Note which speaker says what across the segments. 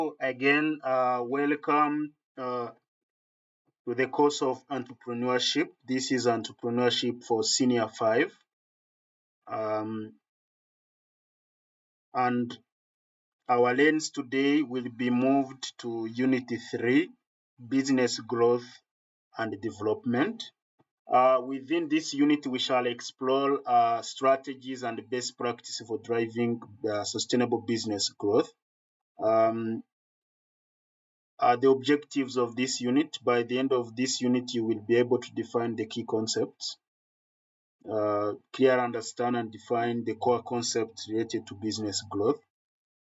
Speaker 1: Again, welcome to the course of entrepreneurship. This is entrepreneurship for senior 5. Um, and our lens today will be moved to Unity 3, business growth and development. Within this unit, we shall explore strategies and best practices for driving sustainable business growth. Um, the objectives of this unit. By the end of this unit, you will be able to define the key concepts, clear, understand, and define the core concepts related to business growth.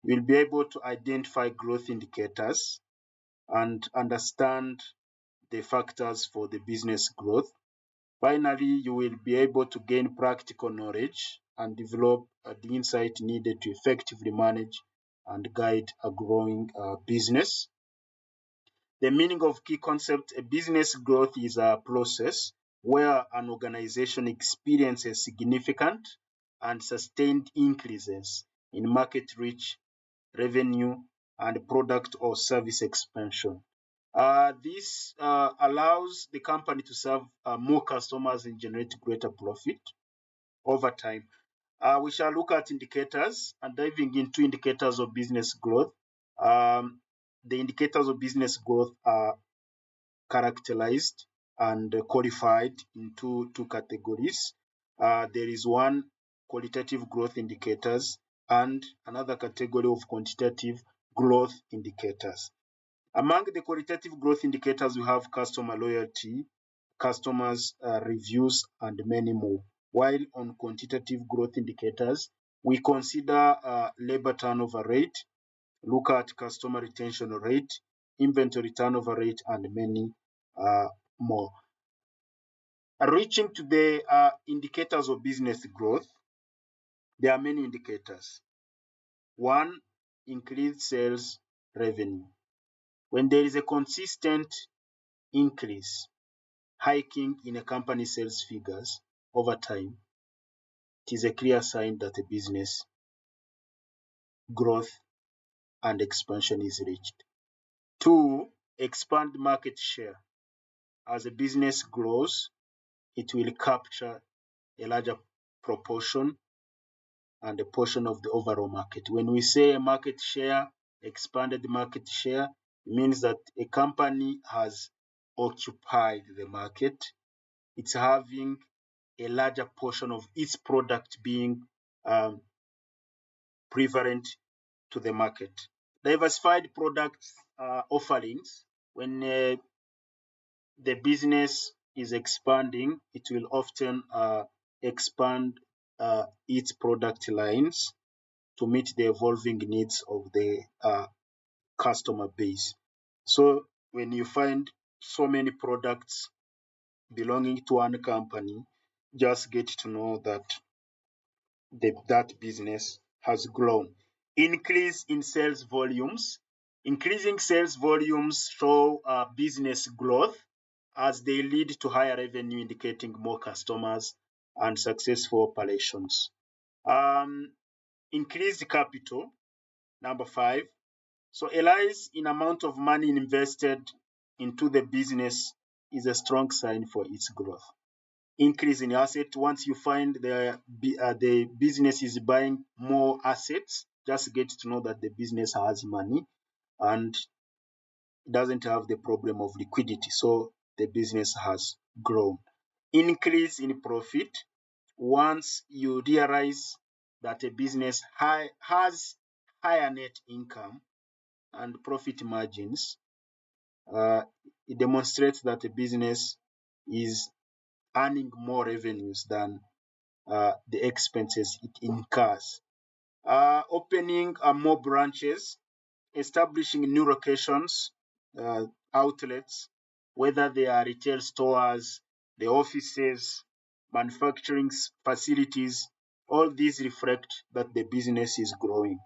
Speaker 1: You'll be able to identify growth indicators and understand the factors for the business growth. Finally, you will be able to gain practical knowledge and develop the insight needed to effectively manage and guide a growing business. The meaning of key concept: a business growth is a process where an organization experiences significant and sustained increases in market reach, revenue, and product or service expansion. This allows the company to serve more customers and generate greater profit over time. We shall look at indicators and diving into indicators of business growth. Um, the indicators of business growth are characterized and qualified into two categories. There is one, qualitative growth indicators, and another category of quantitative growth indicators. Among the qualitative growth indicators, we have customer loyalty, customers reviews, and many more. While on quantitative growth indicators, we consider labor turnover rate, look at customer retention rate, inventory turnover rate, and many more. Reaching to the indicators of business growth, there are many indicators. One, increased sales revenue. When there is a consistent increase, hiking in a company's sales figures over time, it is a clear sign that a business growth and expansion is reached. Two, expand market share. As a business grows, it will capture a larger proportion and a portion of the overall market. When we say market share, expanded market share, it means that a company has occupied the market. It's having a larger portion of its product being prevalent to the market. Diversified product offerings. When the business is expanding, it will often expand its product lines to meet the evolving needs of the customer base. So when you find so many products belonging to one company, just get to know that that business has grown. Increase in sales volumes. Increasing sales volumes show business growth as they lead to higher revenue, indicating more customers and successful operations. Increased capital, number 5. So a rise in amount of money invested into the business is a strong sign for its growth. Increase in asset. Once you find the business is buying more assets, just get to know that the business has money and doesn't have the problem of liquidity. So the business has grown. Increase in profit. Once you realize that a business has higher net income and profit margins, it demonstrates that a business is earning more revenues than the expenses it incurs. Opening more branches, establishing new locations, outlets, whether they are retail stores, the offices, manufacturing facilities, all these reflect that the business is growing.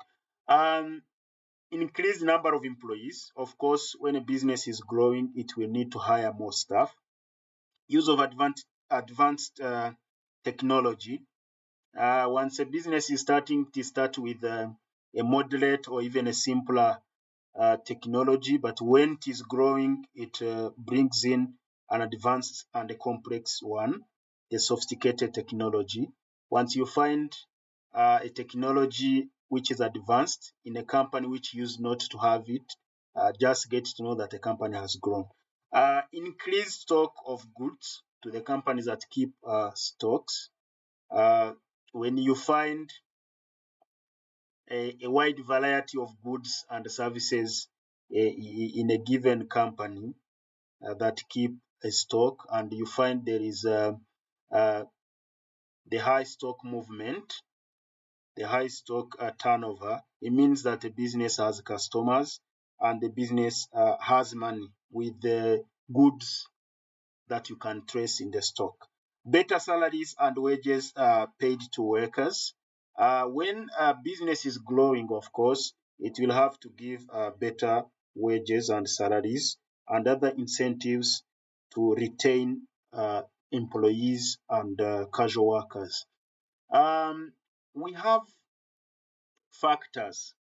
Speaker 1: Increased number of employees. Of course, when a business is growing, it will need to hire more staff. Use of advanced technology. Once a business is starting to start with a moderate or even a simpler technology, but when it is growing, it brings in an advanced and a complex one, a sophisticated technology. Once you find a technology which is advanced in a company which used not to have it, just get to know that the company has grown. Increased stock of goods to the companies that keep stocks. Uh, when you find a wide variety of goods and services in a given company that keep a stock, and you find there is uh, the high stock movement, the high stock turnover, it means that the business has customers and the business has money with the goods that you can trace in the stock. Better salaries and wages paid to workers. When a business is growing, of course, it will have to give better wages and salaries and other incentives to retain employees and casual workers. Um, we have factors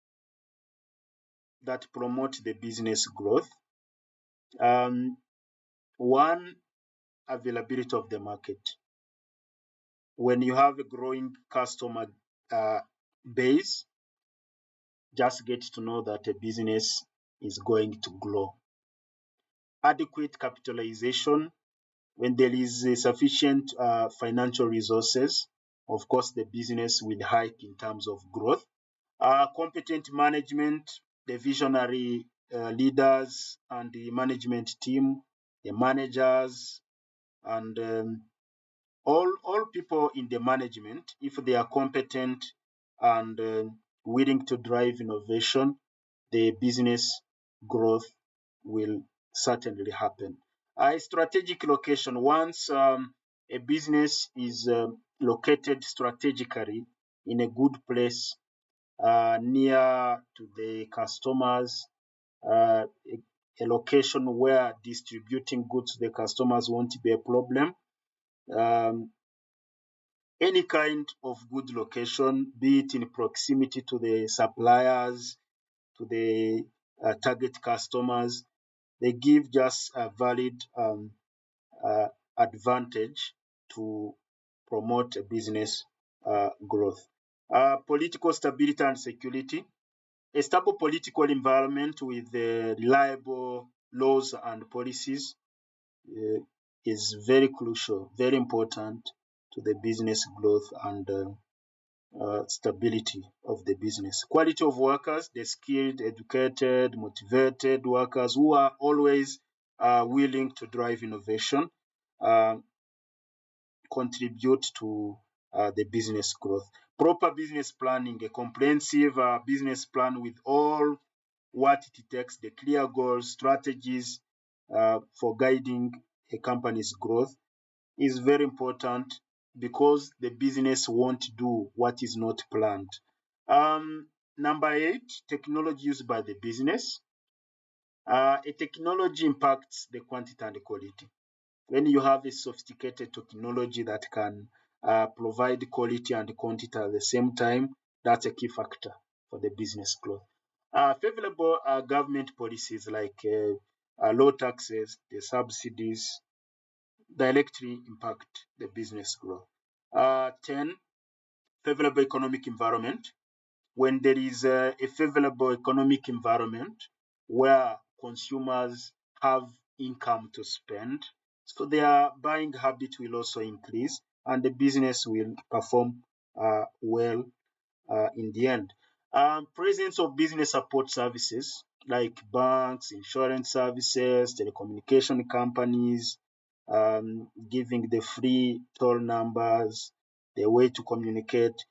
Speaker 1: that promote the business growth. Um, One, availability of the market. When you have a growing customer uh, base, just get to know that a business is going to grow. Adequate capitalization. When there is a sufficient financial resources, of course, the business will hike in terms of growth. Competent management, the visionary leaders and the management team, the managers, and all people in the management, if they are competent and willing to drive innovation, the business growth will certainly happen. Strategic location. Once a business is located strategically in a good place, near to the customers, a location where distributing goods to the customers won't be a problem. Um, any kind of good location, be it in proximity to the suppliers, to the target customers, they give just a valid uh, advantage to promote a business growth. Political stability and security. A stable political environment with reliable laws and policies uh, is very crucial, very important to the business growth and stability of the business. Quality of workers, the skilled, educated, motivated workers who are always willing to drive innovation, uh, contribute to the business growth. Proper business planning, a comprehensive business plan with all what it takes, the clear goals, strategies for guiding a company's growth is very important because the business won't do what is not planned. Number 8, technology used by the business. A technology impacts the quantity and the quality. When you have a sophisticated technology that can provide quality and quantity at the same time, that's a key factor for the business growth. Favorable government policies like low taxes, the subsidies, directly impact the business growth. 10, favorable economic environment. When there is a favorable economic environment where consumers have income to spend, so their buying habit will also increase and the business will perform well in the end. Presence of business support services like banks, insurance services, telecommunication companies, giving the free toll numbers, the way to communicate,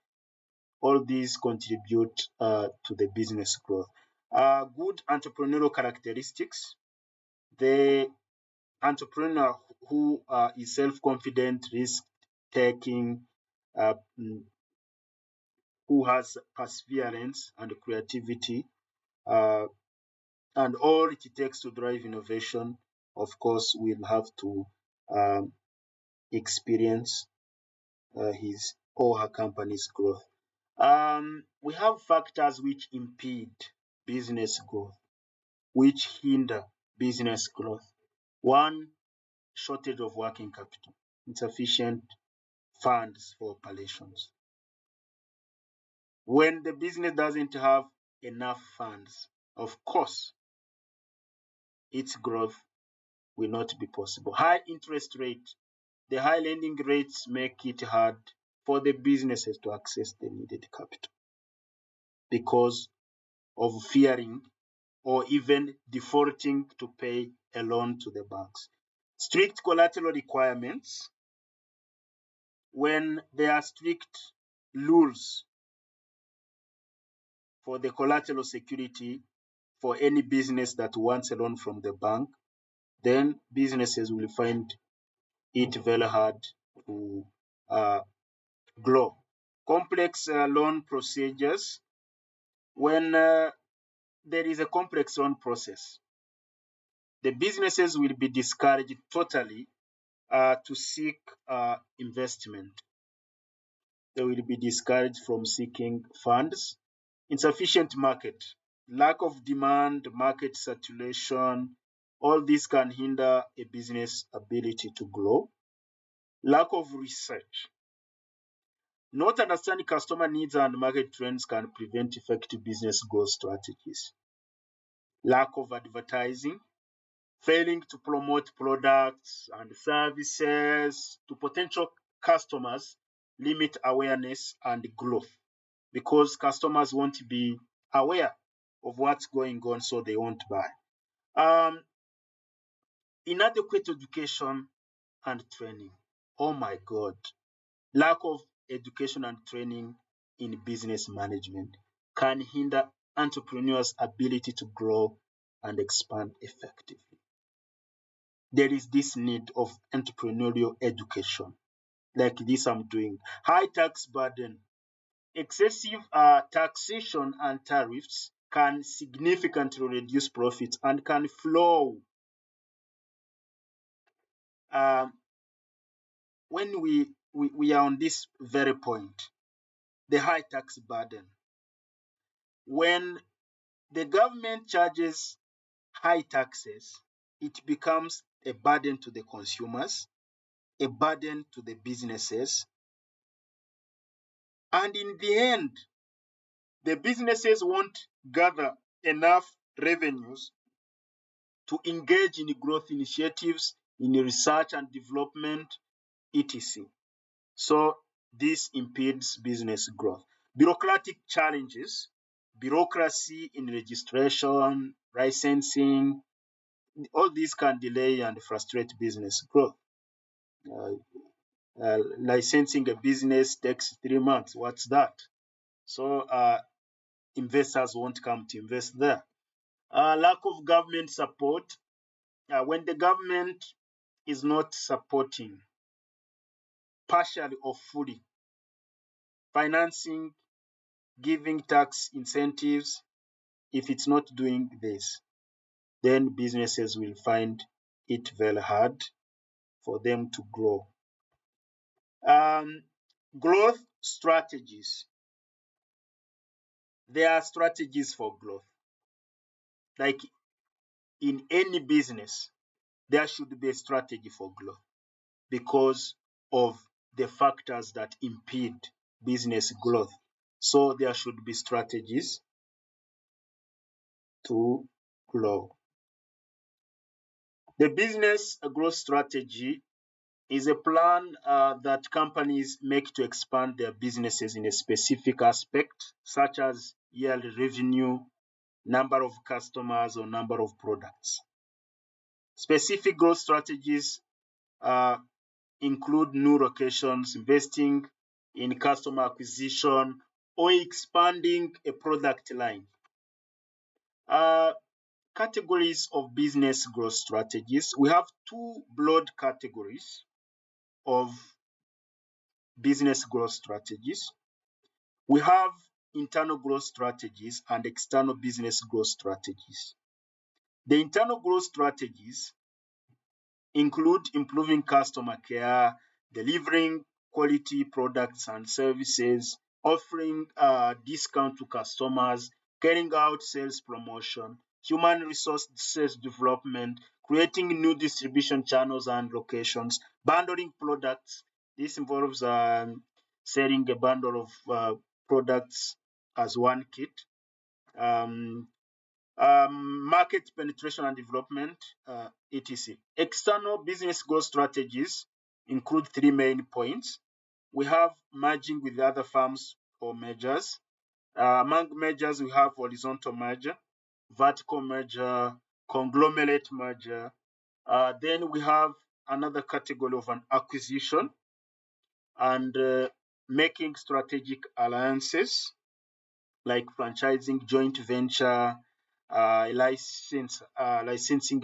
Speaker 1: all these contribute to the business growth. Good entrepreneurial characteristics. The entrepreneur who is self-confident, risk-taking, uh, mm, who has perseverance and creativity, uh, and all it takes to drive innovation, of course, will have to um, experience his or her company's growth. We have factors which impede business growth. which hinder business growth. One, shortage of working capital, insufficient funds for operations. When the business doesn't have enough funds, of course, its growth will not be possible. High interest rate, the high lending rates make it hard for the businesses to access the needed capital because of fearing or even defaulting to pay a loan to the banks. Strict collateral requirements, when there are strict rules for the collateral security for any business that wants a loan from the bank, then businesses will find it very hard to grow. Complex loan procedures, when there is a complex loan process, the businesses will be discouraged totally to seek investment. They will be discouraged from seeking funds. Insufficient market, lack of demand, market saturation, all this can hinder a business ability to grow. Lack of research. Not understanding customer needs and market trends can prevent effective business growth strategies. Lack of advertising, failing to promote products and services to potential customers limit awareness and growth because customers won't be aware of what's going on, so they won't buy. Inadequate education and training. Oh my God. Lack of education and training in business management can hinder entrepreneurs' ability to grow and expand effectively. There is this need of entrepreneurial education, like this I'm doing. High tax burden. Excessive taxation and tariffs can significantly reduce profits and can flow. When we are on this very point, the high tax burden. When the government charges high taxes, it becomes a burden to the consumers, a burden to the businesses, and in the end, the businesses won't gather enough revenues to engage in growth initiatives, in research and development, etc. So this impedes business growth. Bureaucratic challenges, bureaucracy in registration, licensing, all these can delay and frustrate business growth. Licensing a business takes 3 months. What's that? So investors won't come to invest there. Lack of government support. When the government is not supporting partially or fully, financing, giving tax incentives, if it's not doing this, then businesses will find it very hard for them to grow. Growth strategies. There are strategies for growth. Like in any business, there should be a strategy for growth because of the factors that impede business growth. So there should be strategies to grow. The business growth strategy is a plan that companies make to expand their businesses in a specific aspect, such as yearly revenue, number of customers, or number of products. Specific growth strategies include new locations, investing in customer acquisition, or expanding a product line. Categories of business growth strategies. We have two broad categories of business growth strategies. We have internal growth strategies and external business growth strategies. The internal growth strategies include improving customer care, delivering quality products and services, offering discount to customers, carrying out sales promotion. human resources development, creating new distribution channels and locations, bundling products. This involves selling a bundle of products as one kit. Um, Market penetration and development, etc. External business growth strategies include three main points. We have merging with other firms or mergers. Among mergers, we have horizontal merger, vertical merger, conglomerate merger. Then we have another category of an acquisition and making strategic alliances like franchising, joint venture, licensing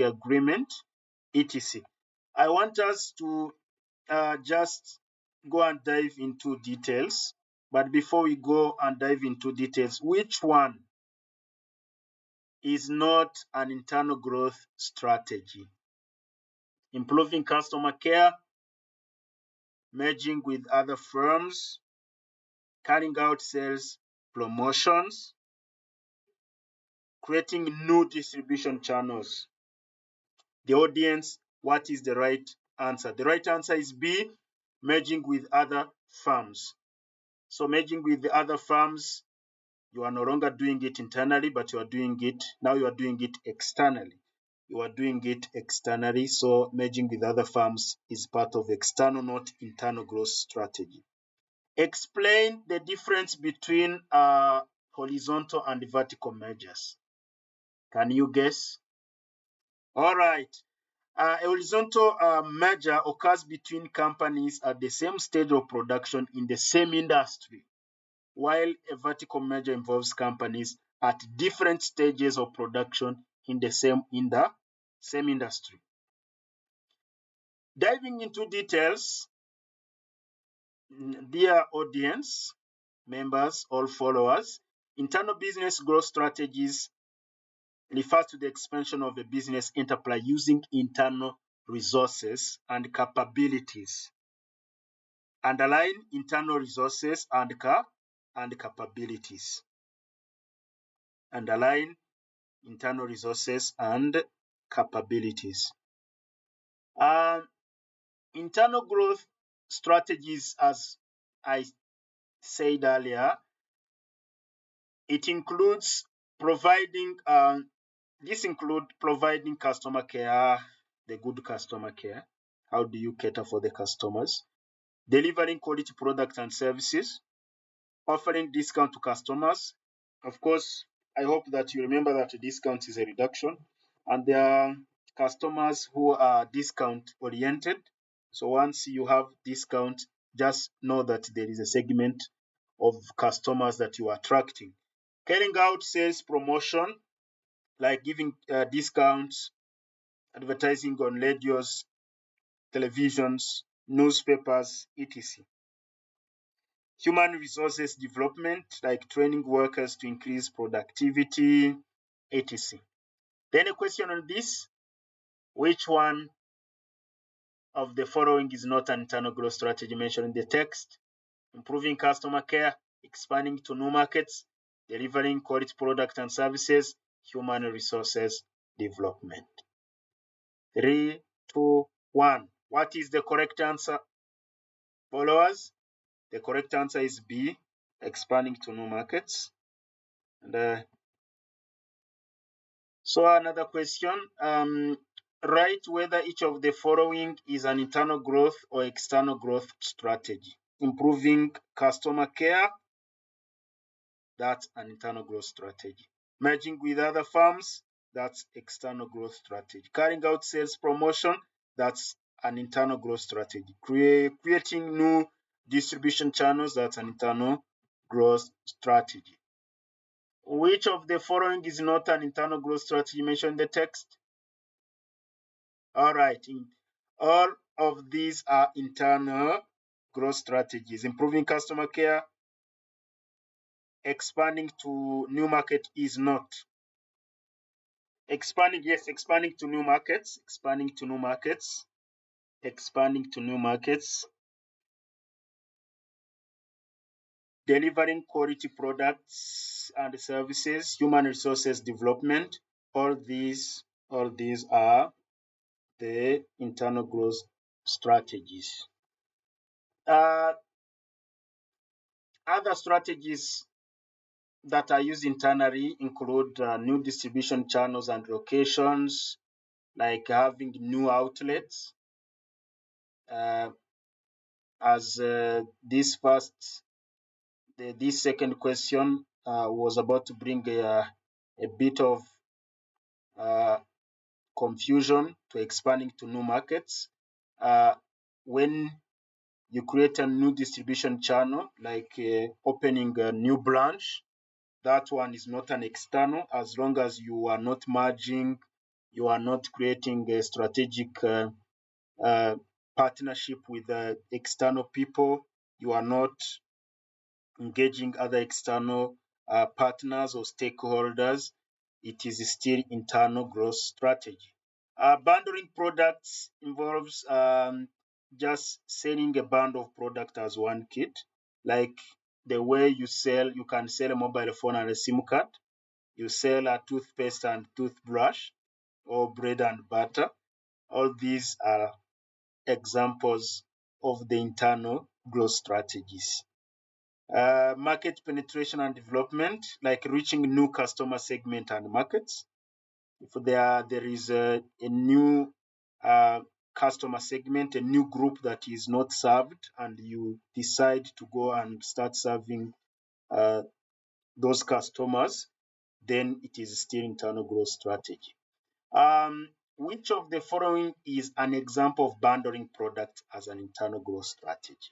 Speaker 1: agreement, etc. I want us to just go and dive into details. But before we go and dive into details, which one is not an internal growth strategy? Improving customer care, merging with other firms, carrying out sales promotions, creating new distribution channels. The audience, what is the right answer? The right answer is B, merging with other firms. So merging with the other firms, you are no longer doing it internally, but you are doing it externally. You are doing it externally. So merging with other firms is part of external, not internal growth strategy. Explain the difference between horizontal and vertical mergers. Can you guess? All right. A horizontal merger occurs between companies at the same stage of production in the same industry, while a vertical merger involves companies at different stages of production in the same industry. Diving into details, dear audience, members, all followers, internal business growth strategies refers to the expansion of a business enterprise using internal resources and capabilities. Underline internal resources and capabilities. Underline internal resources and capabilities. Internal growth strategies, as I said earlier, it includes providing providing customer care, the good customer care. How do you cater for the customers? Delivering quality products and services, offering discount to customers. Of course, I hope that you remember that a discount is a reduction, and there are customers who are discount oriented. So once you have discount, just know that there is a segment of customers that you are attracting. Carrying out sales promotion, like giving discounts, advertising on radios, televisions, newspapers, etc. Human resources development, like training workers to increase productivity, etc. Then a question on this: which one of the following is not an internal growth strategy mentioned in the text? Improving customer care, expanding to new markets, delivering quality products and services, human resources development. 3, 2, 1. What is the correct answer, followers? The correct answer is B, expanding to new markets. And so another question, write whether each of the following is an internal growth or external growth strategy. Improving customer care, that's an internal growth strategy. Merging with other firms, that's external growth strategy. Carrying out sales promotion, that's an internal growth strategy. Creating new distribution channels, that's an internal growth strategy. Which of the following is not an internal growth strategy mentioned in the text? All right, all of these are internal growth strategies. Improving customer care, expanding to new market is not. Expanding, yes, expanding to new markets, delivering quality products and services, human resources development, All these are the internal growth strategies. Other strategies that are used internally include new distribution channels and locations, like having new outlets. As this second question was about to bring a bit of uh, confusion to expanding to new markets. When you create a new distribution channel, like opening a new branch, that one is not an external, as long as you are not merging, you are not creating a strategic uh, partnership with external people, you are not engaging other external partners or stakeholders. It is still internal growth strategy. Bundling products involves just selling a bundle of product as one kit, like the way you can sell a mobile phone and a SIM card. You sell a toothpaste and toothbrush, or bread and butter. All these are examples of the internal growth strategies. Market penetration and development, like reaching new customer segment and markets. If there is a new customer segment, a new group that is not served, and you decide to go and start serving uh, those customers, then it is still internal growth strategy. Which of the following is an example of bundling products as an internal growth strategy?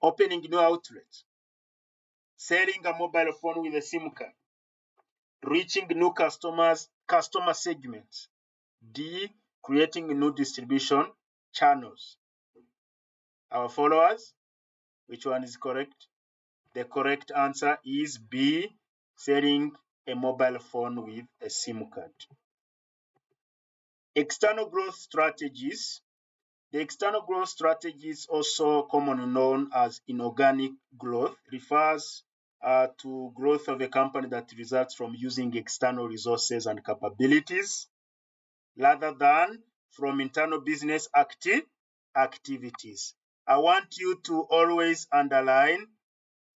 Speaker 1: Opening new outlets, selling a mobile phone with a SIM card, reaching new customer segments. D, creating new distribution channels. Our followers, which one is correct? The correct answer is B, selling a mobile phone with a SIM card. External growth strategies. The external growth strategies, also commonly known as inorganic growth, refers to growth of a company that results from using external resources and capabilities rather than from internal business activities. I want you to always underline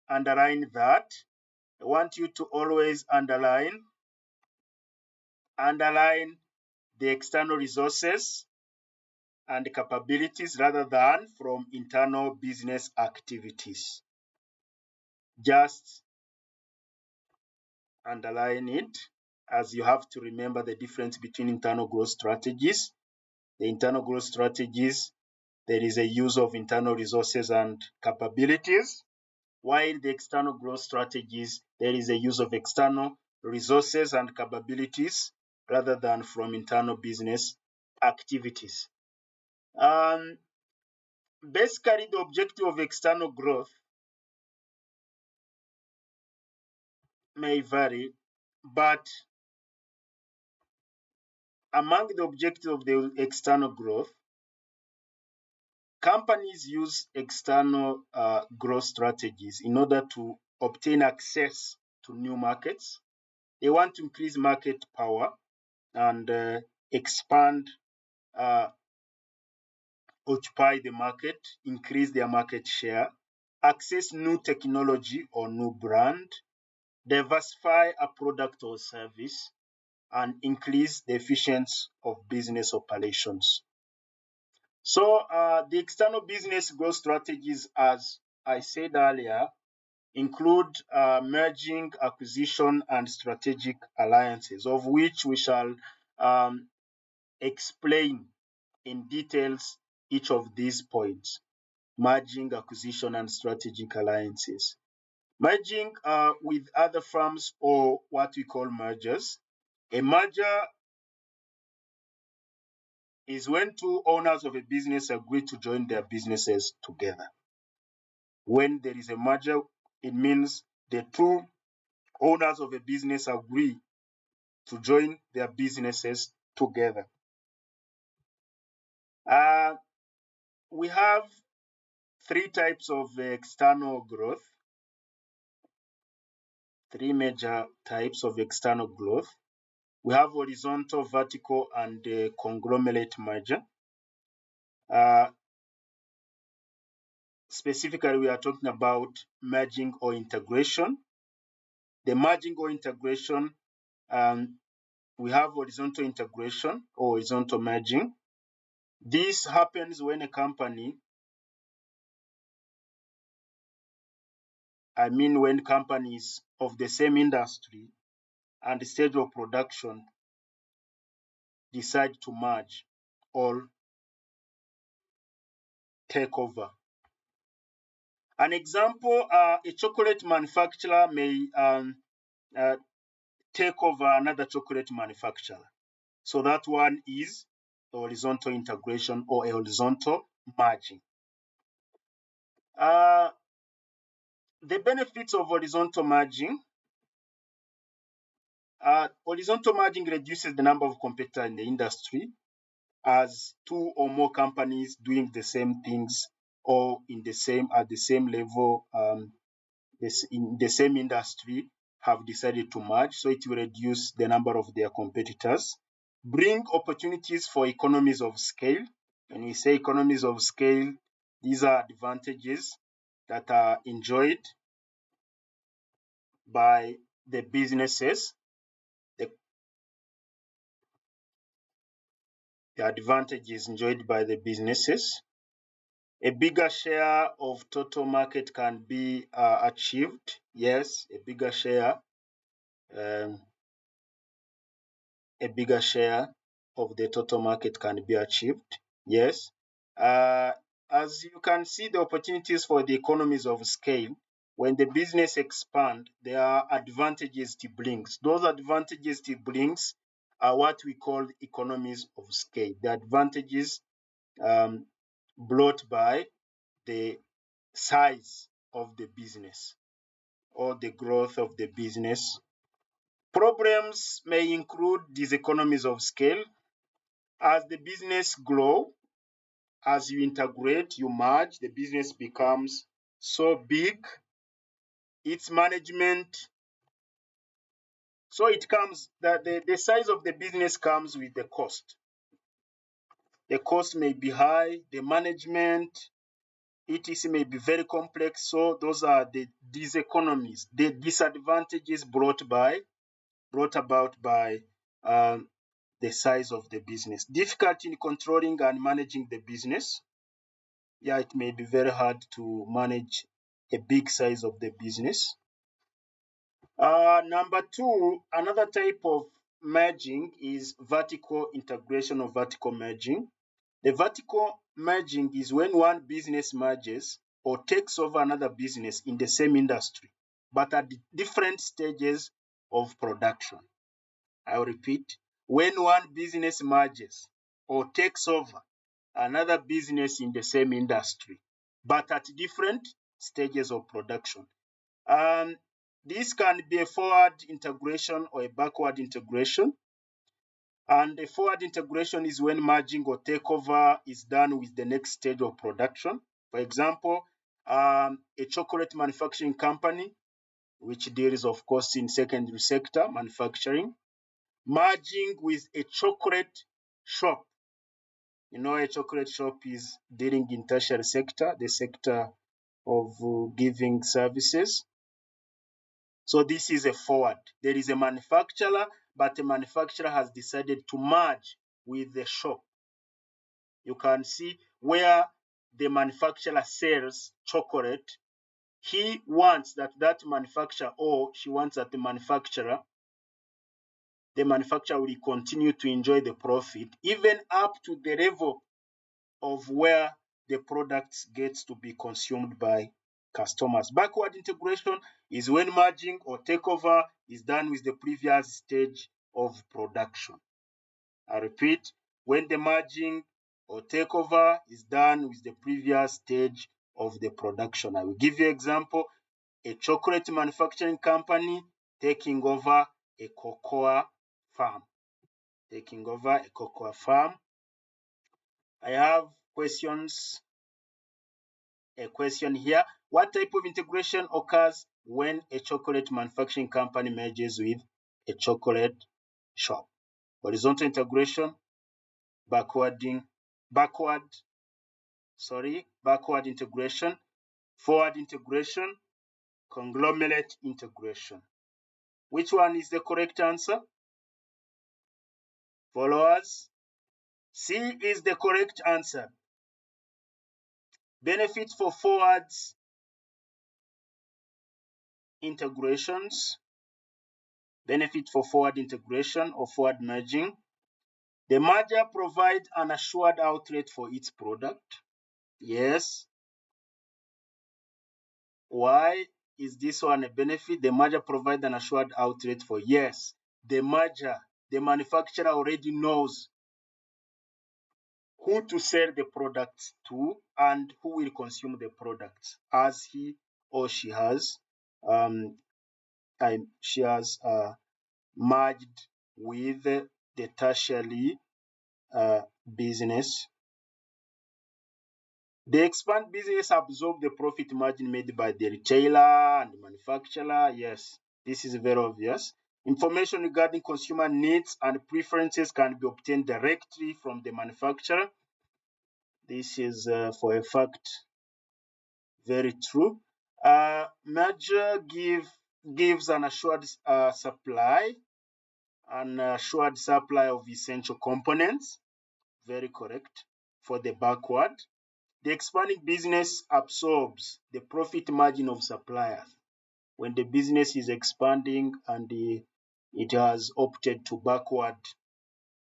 Speaker 1: that. I want you to always underline the external resources and capabilities rather than from internal business activities. Just underline it, as you have to remember the difference between internal growth strategies. The internal growth strategies, there is a use of internal resources and capabilities, while the external growth strategies, there is a use of external resources and capabilities rather than from internal business activities. Basically, the objective of external growth may vary, but among the objectives of the external growth, companies use external growth strategies in order to obtain access to new markets. They want to increase market power and expand, occupy the market, increase their market share, access new technology or new brand, diversify a product or service, and increase the efficiency of business operations. So the external business growth strategies, as I said earlier, include merging, acquisition, and strategic alliances, of which we shall explain in details each of these points: merging, acquisition, and strategic alliances. Merging with other firms, or what we call mergers. A merger is when two owners of a business agree to join their businesses together. When there is a merger, it means the two owners of a business agree to join their businesses together. We have three types of external growth, three major types of external growth. We have horizontal, vertical, and conglomerate merger. Specifically, we are talking about merging or integration. The merging or integration, we have horizontal integration or horizontal merging. This happens when a company, when companies of the same industry and stage of production decide to merge or take over. An example, a chocolate manufacturer may take over another chocolate manufacturer. So that one is horizontal integration or a horizontal merging. The benefits of horizontal merging. Horizontal merging reduces the number of competitors in the industry, as two or more companies doing the same things or at the same level in the same industry have decided to merge, so it will reduce the number of their competitors. Bring opportunities for economies of scale. When we say economies of scale, these are advantages that are enjoyed by the businesses. The advantages enjoyed by the businesses. A bigger share of total market can be achieved. Yes, a bigger share of the total market can be achieved. Yes. As you can see, the opportunities for the economies of scale, when the business expand, there are advantages it brings. Those advantages it brings are what we call economies of scale. The advantages brought by the size of the business or the growth of the business. Problems may include these economies of scale. As the business grow, as you integrate, you merge, the business becomes so big, its management, so it comes that the size of the business comes with the cost. The cost may be high, the management, etc. may be very complex. So those are the diseconomies, the disadvantages brought about by the size of the business. Difficulty in controlling and managing the business. Yeah, it may be very hard to manage a big size of the business. Number two, another type of merging is vertical integration or vertical merging. The vertical merging is when one business merges or takes over another business in the same industry, but at different stages of production. I'll repeat, when one business merges or takes over another business in the same industry, but at different stages of production. This can be a forward integration or a backward integration. And the forward integration is when merging or takeover is done with the next stage of production. For example, a chocolate manufacturing company, which deals, of course, in secondary sector manufacturing, merging with a chocolate shop. You know, a chocolate shop is dealing in tertiary sector, the sector of giving services. So this is a forward. There is a manufacturer, but the manufacturer has decided to merge with the shop. You can see where the manufacturer sells chocolate. He wants that manufacturer, or she wants that the manufacturer will continue to enjoy the profit, even up to the level of where the products gets to be consumed by customers. Backward integration is when merging or takeover is done with the previous stage of production. I repeat, when the merging or takeover is done with the previous stage of the production. I will give you an example. A chocolate manufacturing company taking over a cocoa farm. I have a question here. What type of integration occurs when a chocolate manufacturing company merges with a chocolate shop. Horizontal integration, backward integration, forward integration, conglomerate integration. Which one is the correct answer? Followers? C is the correct answer. Benefits for forward integrations, benefit for forward integration or forward merging. The merger provides an assured outlet for its product. Yes. Why is this one a benefit? The merger provides an assured outlet for, yes, the manufacturer already knows who to sell the products to and who will consume the products, as he or she has merged with the tertiary business. The expand business absorb the profit margin made by the retailer and the manufacturer. Yes, this is very obvious. Information regarding consumer needs and preferences can be obtained directly from the manufacturer. This is for a fact very true. Merger gives an assured supply of essential components. Very correct. For the backward, the expanding business absorbs the profit margin of suppliers. When the business is expanding and it has opted to backward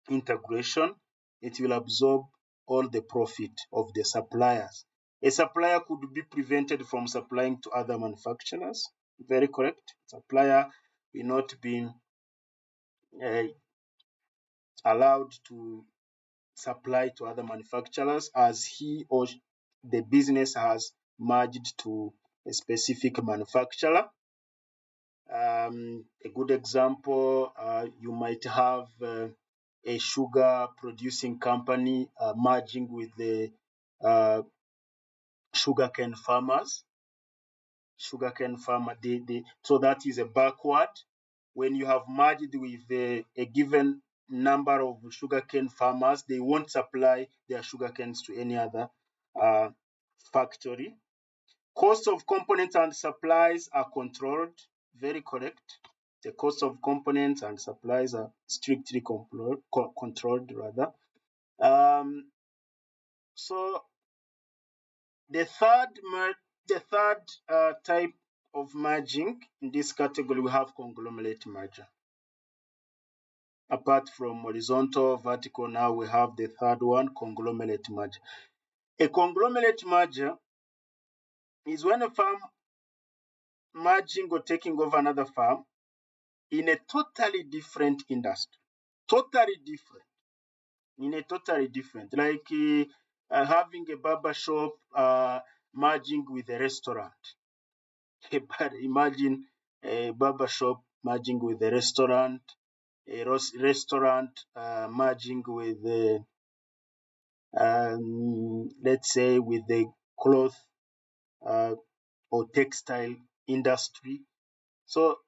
Speaker 1: integration, it will absorb all the profit of the suppliers. A supplier could be prevented from supplying to other manufacturers. Very correct. Supplier will not be allowed to supply to other manufacturers as he or the business has merged to a specific manufacturer. A good example, you might have a sugar producing company merging with the sugarcane farmers. So that is a backward. When you have merged with a given number of sugarcane farmers, they won't supply their sugarcanes to any other factory. Cost of components and supplies are controlled. Very correct. The cost of components and supplies are strictly controlled rather. So the third type of merging in this category, we have conglomerate merger. Apart from horizontal, vertical, now we have the third one, conglomerate merger. A conglomerate merger is when a firm merging or taking over another firm in a totally different industry. Like having a barber shop merging with a restaurant. Imagine a barber shop merging with a restaurant, merging with let's say with the cloth or textile industry. So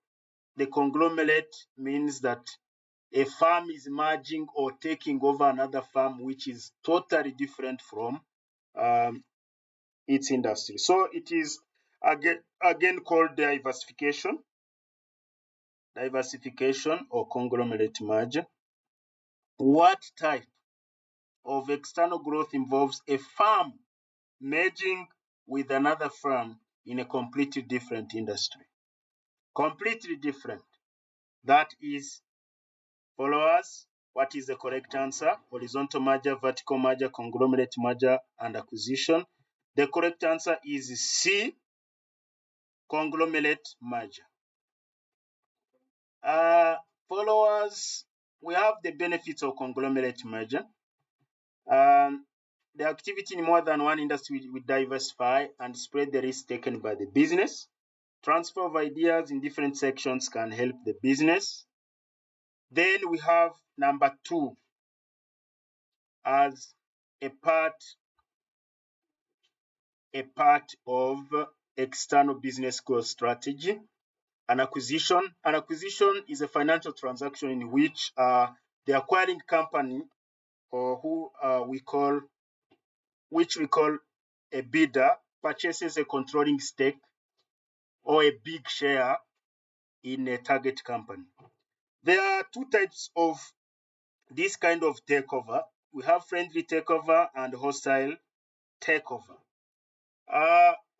Speaker 1: the conglomerate means that a firm is merging or taking over another firm which is totally different from its industry. So it is again called diversification or conglomerate merger. What type of external growth involves a firm merging with another firm in a completely different industry? Completely different. That is, followers, what is the correct answer? Horizontal merger, vertical merger, conglomerate merger, and acquisition. The correct answer is C, conglomerate merger. Followers, we have the benefits of conglomerate merger. The activity in more than one industry will diversify and spread the risk taken by the business. Transfer of ideas in different sections can help the business. Then we have number 2 as a part of external business growth strategy. An acquisition. An acquisition is a financial transaction in which the acquiring company, or which we call a bidder, purchases a controlling stake or a big share in a target company. There are two types of this kind of takeover. We have friendly takeover and hostile takeover.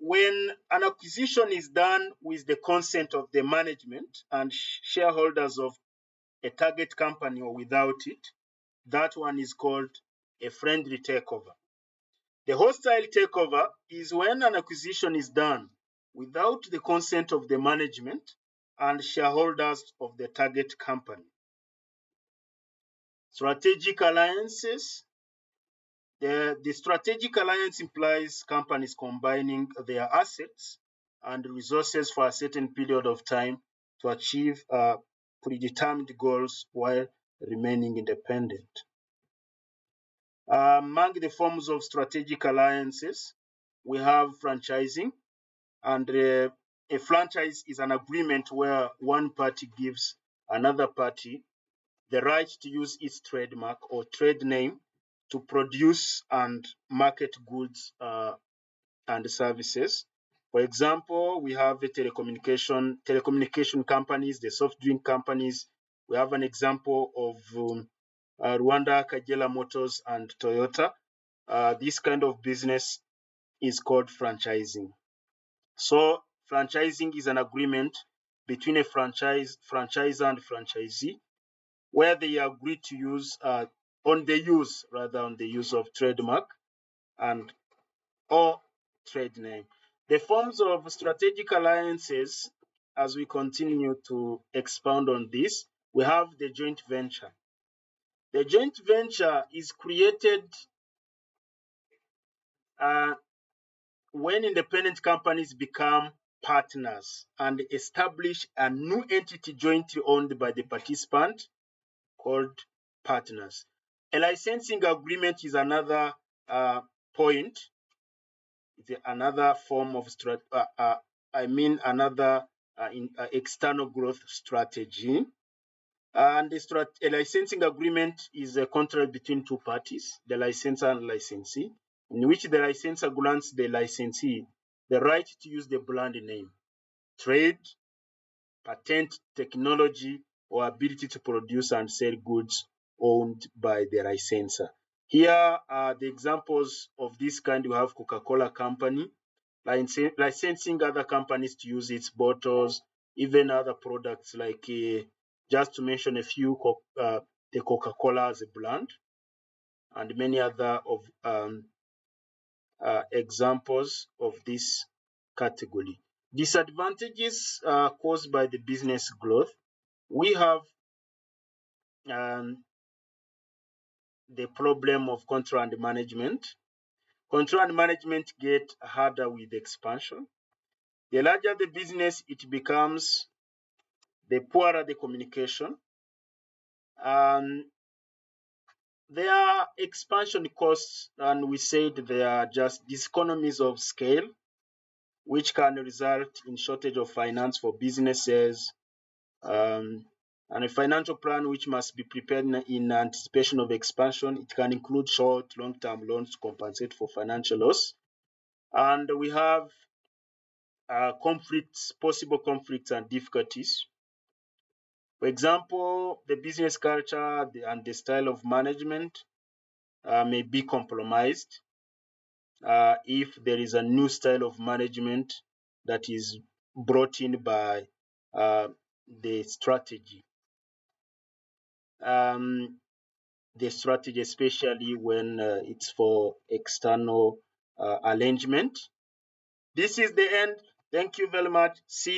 Speaker 1: When an acquisition is done with the consent of the management and shareholders of a target company or without it, that one is called a friendly takeover. The hostile takeover is when an acquisition is done without the consent of the management and shareholders of the target company. Strategic alliances. The strategic alliance implies companies combining their assets and resources for a certain period of time to achieve predetermined goals while remaining independent. Among the forms of strategic alliances, we have franchising, and a franchise is an agreement where one party gives another party the right to use its trademark or trade name to produce and market goods and services. For example, we have the telecommunication companies, the soft drink companies. We have an example of Rwanda, Kagera Motors, and Toyota. This kind of business is called franchising. So, franchising is an agreement between a franchisor and franchisee, where they agree to use on the use of trademark and or trade name. The forms of strategic alliances, as we continue to expound on this, we have the joint venture. The joint venture is created when independent companies become partners and establish a new entity jointly owned by the participant called partners. A licensing agreement is another point. It's another form of another external growth strategy. And a licensing agreement is a contract between two parties, the licensor and licensee, in which the licensor grants the licensee the right to use the brand name, trade, patent, technology, or ability to produce and sell goods owned by the licensor. Here are the examples of this kind. We have Coca-Cola company licensing other companies to use its bottles, even other products like, just to mention a few, the Coca-Cola as a brand, and many other of examples of this category. Disadvantages caused by the business growth. We have the problem of control and management. Control and management get harder with expansion. The larger the business it becomes, the poorer the communication. There are expansion costs, and we said there are just diseconomies of scale, which can result in shortage of finance for businesses, and a financial plan which must be prepared in anticipation of expansion. It can include short, long-term loans to compensate for financial loss. And we have possible conflicts and difficulties. For example, the business culture and the style of management may be compromised if there is a new style of management that is brought in by the strategy. Especially when it's for external arrangement. This is the end. Thank you very much. See you